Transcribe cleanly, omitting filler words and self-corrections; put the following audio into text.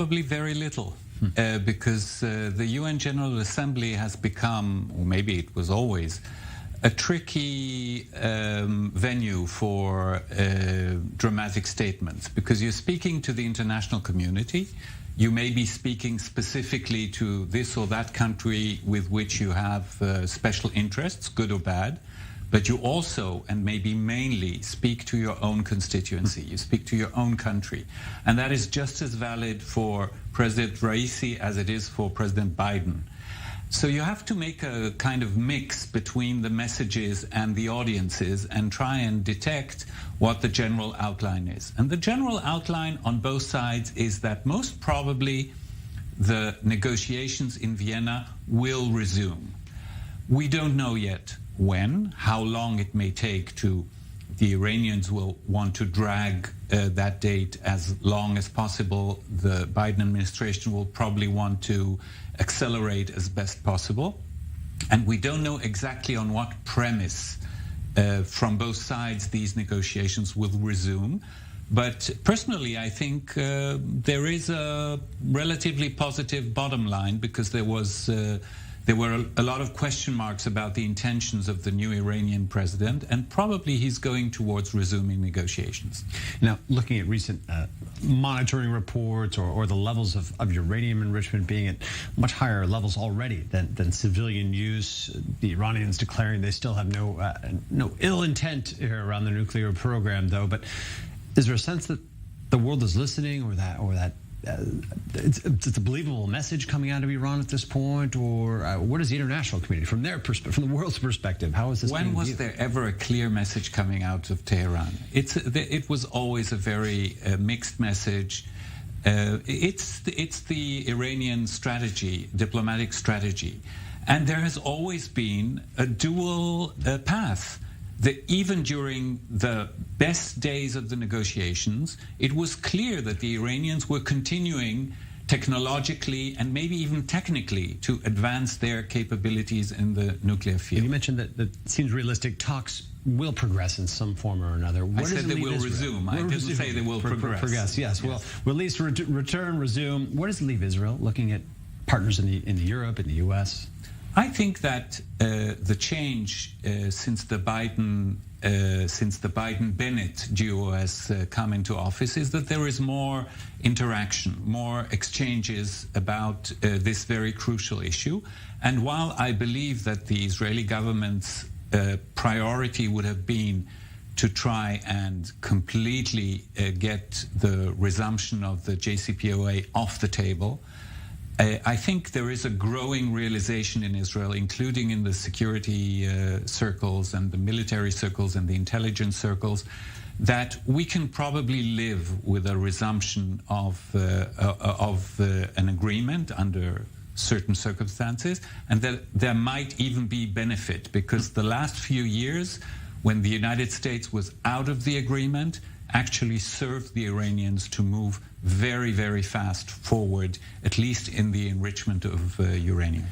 Probably very little, because the UN General Assembly has become, or maybe it was always, a tricky venue for dramatic statements, because you're speaking to the international community. You may be speaking specifically to this or that country with which you have special interests, good or bad. But you also, and maybe mainly, speak to your own constituency. You speak to your own country. And that is just as valid for President Raisi as it is for President Biden. So you have to make a kind of mix between the messages and the audiences and try and detect what the general outline is. And the general outline on both sides is that most probably the negotiations in Vienna will resume. We don't know yet when, how long it may take. The Iranians will want to drag that date as long as possible. The Biden administration will probably want to accelerate as best possible. And we don't know exactly on what premise from both sides these negotiations will resume. But personally, I think there is a relatively positive bottom line, because there were a lot of question marks about the intentions of the new Iranian president, and probably he's going towards resuming negotiations. Now, looking at recent monitoring reports or the levels of uranium enrichment being at much higher levels already than civilian use, the Iranians declaring they still have no ill intent around the nuclear program, though. But is there a sense that the world is listening, or that it's a believable message coming out of Iran at this point, or what is the international community from their perspective, from the world's perspective? How is this? When was there ever a clear message coming out of Tehran? It was always a very mixed message. It's the Iranian strategy, diplomatic strategy, and there has always been a dual path. Even during the best days of the negotiations, it was clear that the Iranians were continuing technologically and maybe even technically to advance their capabilities in the nuclear field. And you mentioned that it seems realistic talks will progress in some form or another. I said they will resume. I didn't say they will progress. Yes. Well, we'll at least return, resume. Where does it leave Israel, looking at partners in Europe, in the U.S.? I think that the change since the Biden-Bennett duo has come into office is that there is more interaction, more exchanges about this very crucial issue. And while I believe that the Israeli government's priority would have been to try and completely get the resumption of the JCPOA off the table, I think there is a growing realization in Israel, including in the security circles and the military circles and the intelligence circles, that we can probably live with a resumption of an agreement under certain circumstances, and that there might even be benefit, because the last few years, when the United States was out of the agreement, actually served the Iranians to move very, very fast forward, at least in the enrichment of uranium.